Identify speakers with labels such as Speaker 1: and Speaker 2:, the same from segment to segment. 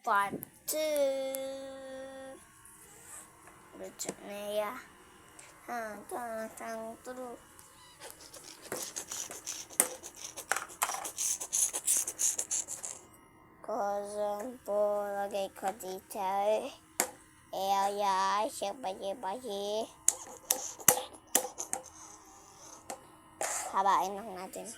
Speaker 1: Part 2. Lucu nih ya. Tang terus. Kosong po lagay ko dito. Ya, siapa bayi. Habain lang natin.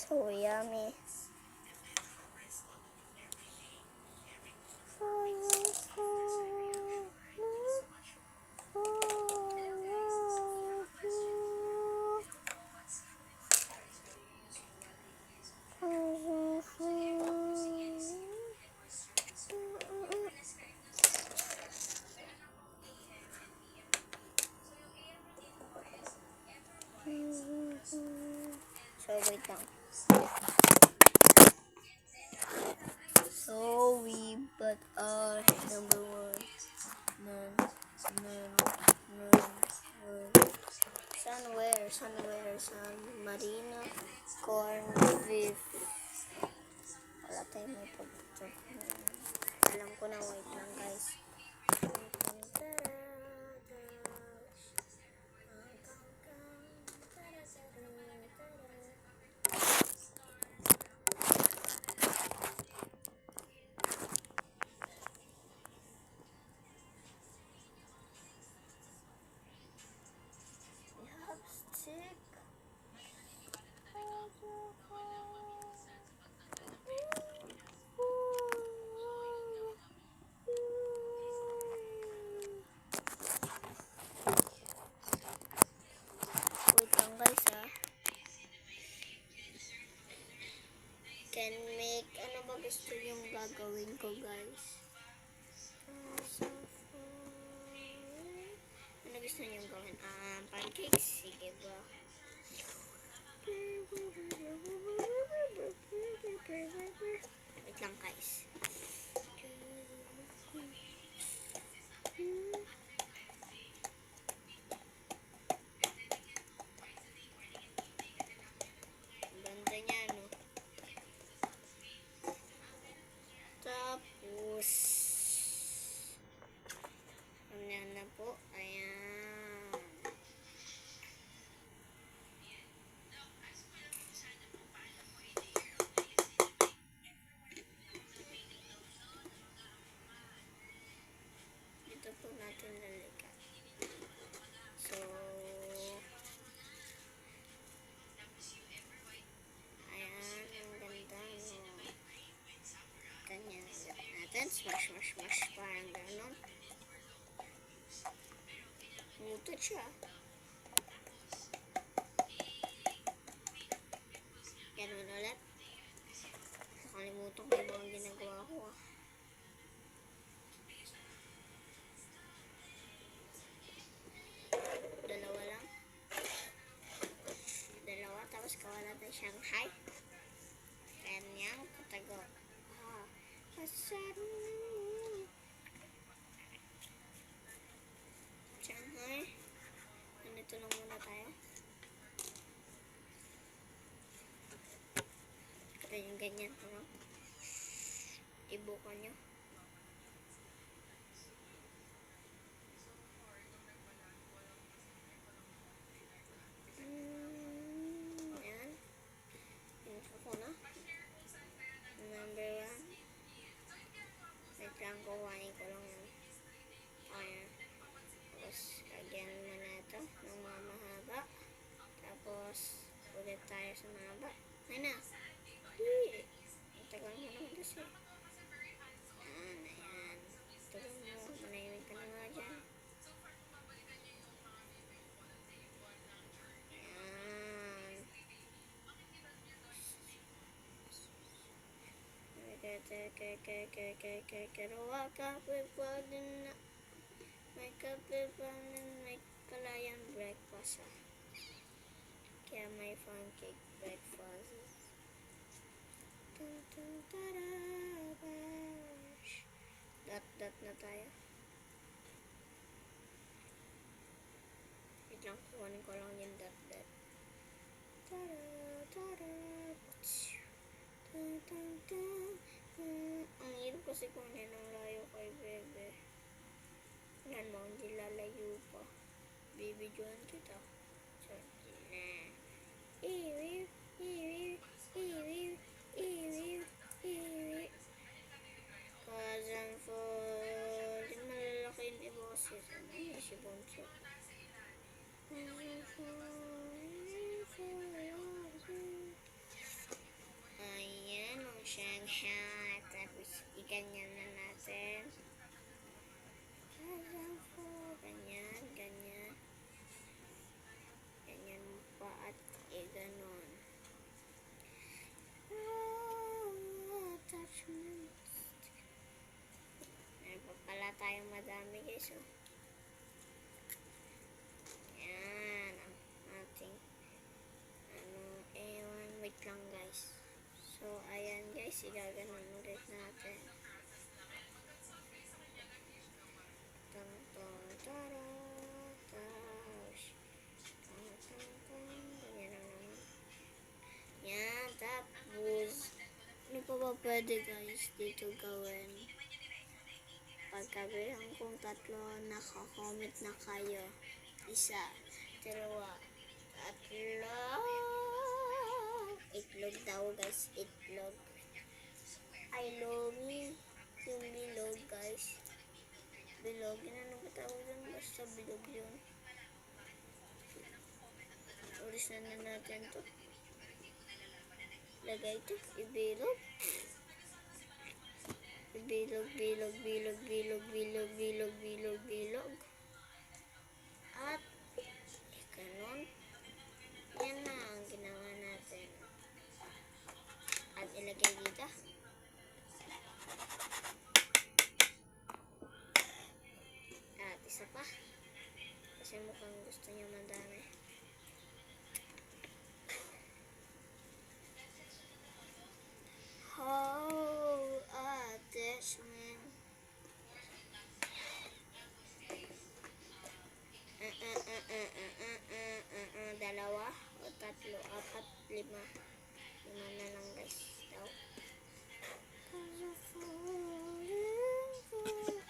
Speaker 1: So yummy. So wait lang. So we but number one. San Marino corn beef. Wala tayong may pagbuto. Alam ko na, wait lang guys. Can make, ano ba gusto yung gagawin ko guys? Ano gusto niyong gawin? Pancakes? Sige ba? Wait lang guys. Ganda niya, no? Tapos ayan na po. Ayan. Dito po natin lalagyan. So ayan, ang ganda, no? Ganyan natin. Smash. Parang ganon. Mutot siya. Ganun ulit. Nakalimutan ko yung mga ginagawa ko. Dalawa. Tapos gawa natin Shanghai. Kanyang katago. Shanghai. Nandito lang muna tayo. Ito yung ganyan. Ibuko nyo. Ayan. Pinuka ko na. Number 1. Wait lang, kuhanin ko lang yan. Ayan. Tapos, lagyan mo na ito ng mahaba. Tapos, ulit tayo sa mahaba. Ayun na. tagal mo naman kasi. Ayan. Tagal mo. Manahimik ka na nga dyan. Wake up with na may kape pa may palayan breakfast kaya may pancake breakfast. Dot na tayo. Wait lang, kukunin ko lang yung dot. Ang hirap kasi kunin ang layo kay Bebe. Yan mo, hindi lalayo pa. Bibidyoan kita. Sorry na. Iwiw. Cause I'm falling. Malalaki yung iboses. Ano yun si Bonso? Ayan, ang Shanghai. Tapos, iganyan na natin. Ganyan. Ganyan pa at ganon. Attachments. Meron pa pala tayong madami guys. Yan. Ang ating ewan. Wait lang guys. So, ayan guys. Igaganon ulit natin. Yan, tapos ano pa ba pwede guys dito gawin? Pagkabilang kong 3, naka-comment na kayo. 1, 2, 3. Itlog daw guys, itlog. I love me. Yung bilog guys. Bilog, ano ba tawag yun? Basta bilog yun. Ulis na natin to. Lagay ito, ibilog. Bilog. At, ganon. Yan na ang ginawa natin. At ilagay dito. At isa pa. Kasi mukhang gusto niya madami. Attachment. Dalawa o 3, 4, 5. 5 na lang guys.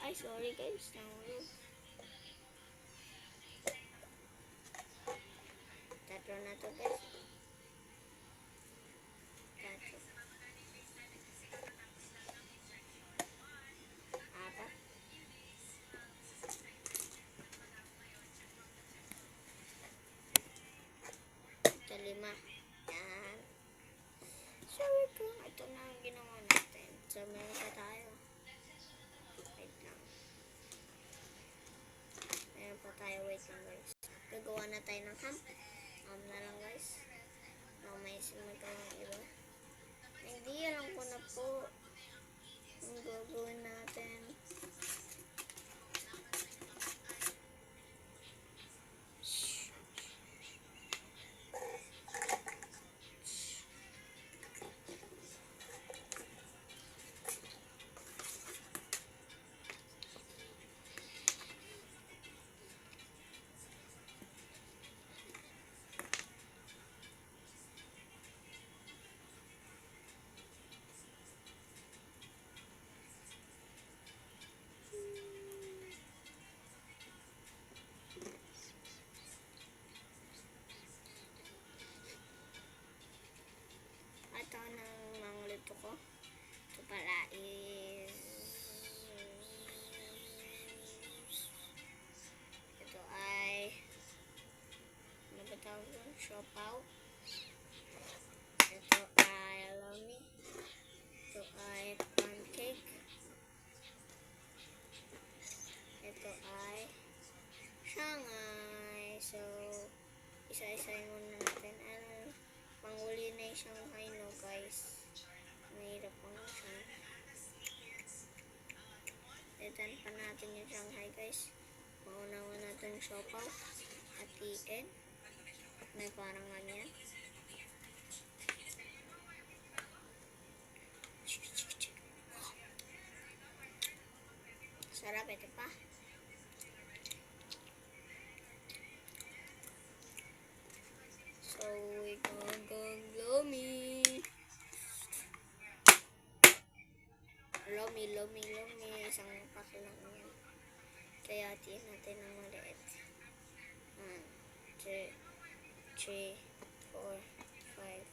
Speaker 1: Ay, sorry guys. Nahulog. 3 na to guys. 5. Yan. So, ito na ang ginawa natin. So, meron pa tayo. Wait lang. Meron pa tayo. Wait lang guys. Gagawa na tayo ng ham. Ham na lang guys. May simagawa ng iba. Hindi, alam ko na po. Ang gagawin natin. Ito ng mangluto ko. Ito pala is ito ay ano ba tawag doon? Siopaw. Ito ay lomi. Ito Shanghai no guys. Mahirap ang Shanghai. Itan pa natin yung Shanghai guys. Mauna natin yung siopaw. Hatiin. May parang ganyan. Sarap ito pa. So we go Lomi. Lomi. Isang pack lang yan. Kaya hatiin natin ng maliit. 1, 2, 3, 4, 5,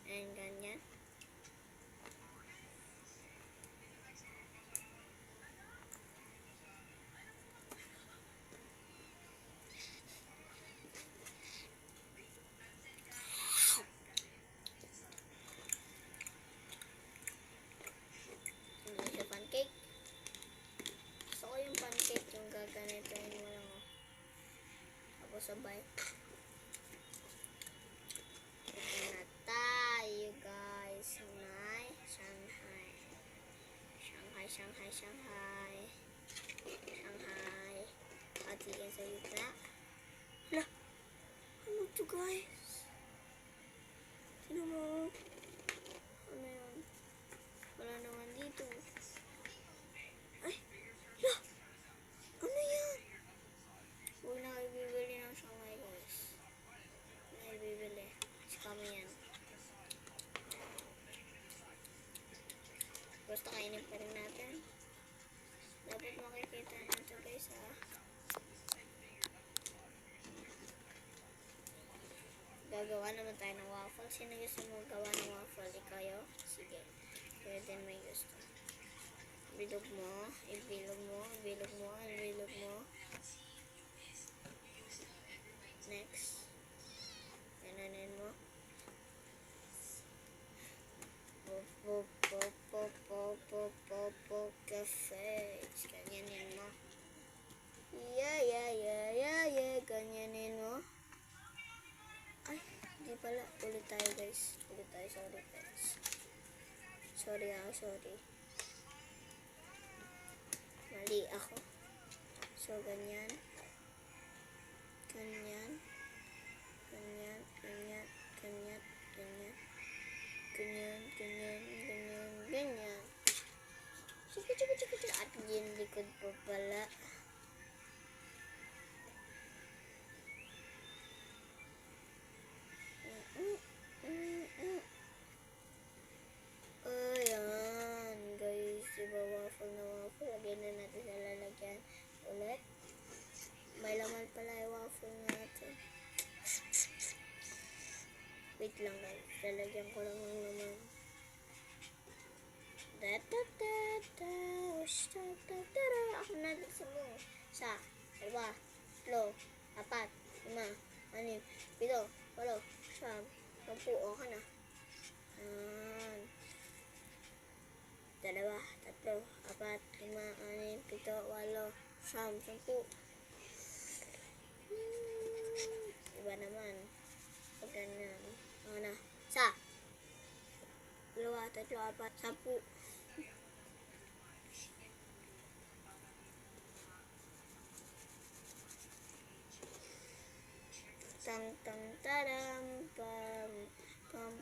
Speaker 1: 6. And ganyan. Ito pancake. Gusto ko yung pancake, yung gaganitoin mo lang. Tapos sabay. Ito na tayo guys. May Shanghai. Hatiin sa gitna. Hala, ano to guys? Sino mo? Ano yun? Wala naman dito. Ay, hala, ano yan? Huwag na kayo bibili ng Shanghai guys. Huwag na kayo bibili. Scam yan. Basta kainin pa rin natin. Dapat makikita natin guys ha. Gagawa naman tayo ng waffle. Sino gusto mo gawa ng waffle? Ikayo? Sige. Pwede may gusto. Ibilog mo. Next. Gananin mo. Cafe. Ganyanin mo. Yeah. Ganyanin mo. Ay, di pala. Ulit tayo guys. Sorry guys. Sorry. Mali ako. So, ganyan. Sige. At yung likod po pala. Ayan, guys. Diba waffle na waffle? Lagyan na natin sa lalagyan. Ulit. May laman pala yung waffle natin. Wait lang guys. Lalagyan ko lang ng laman. Ako na sa mo. 1, 2, 3, 4, 5, 6, 7, 8, 9, 10. Okay na. 1, 2, 3, 4, 5, 6, 7, 8, 10. Iba naman. Pag ganyan. Ano na. 1, 2, 3, 4, 10. Taram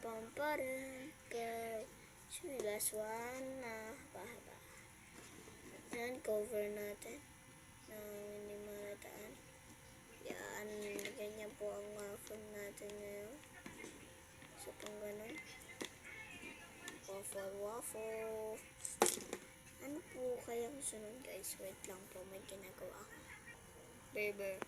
Speaker 1: pam param go. Last one na bahaba. Yan, cover natin na hindi malataan. Yan, ganyan po ang waffle natin ngayon. So, pang ganun. Waffle. Ano po kayang sunod guys? Wait lang po, may ginagawa ako. Beber.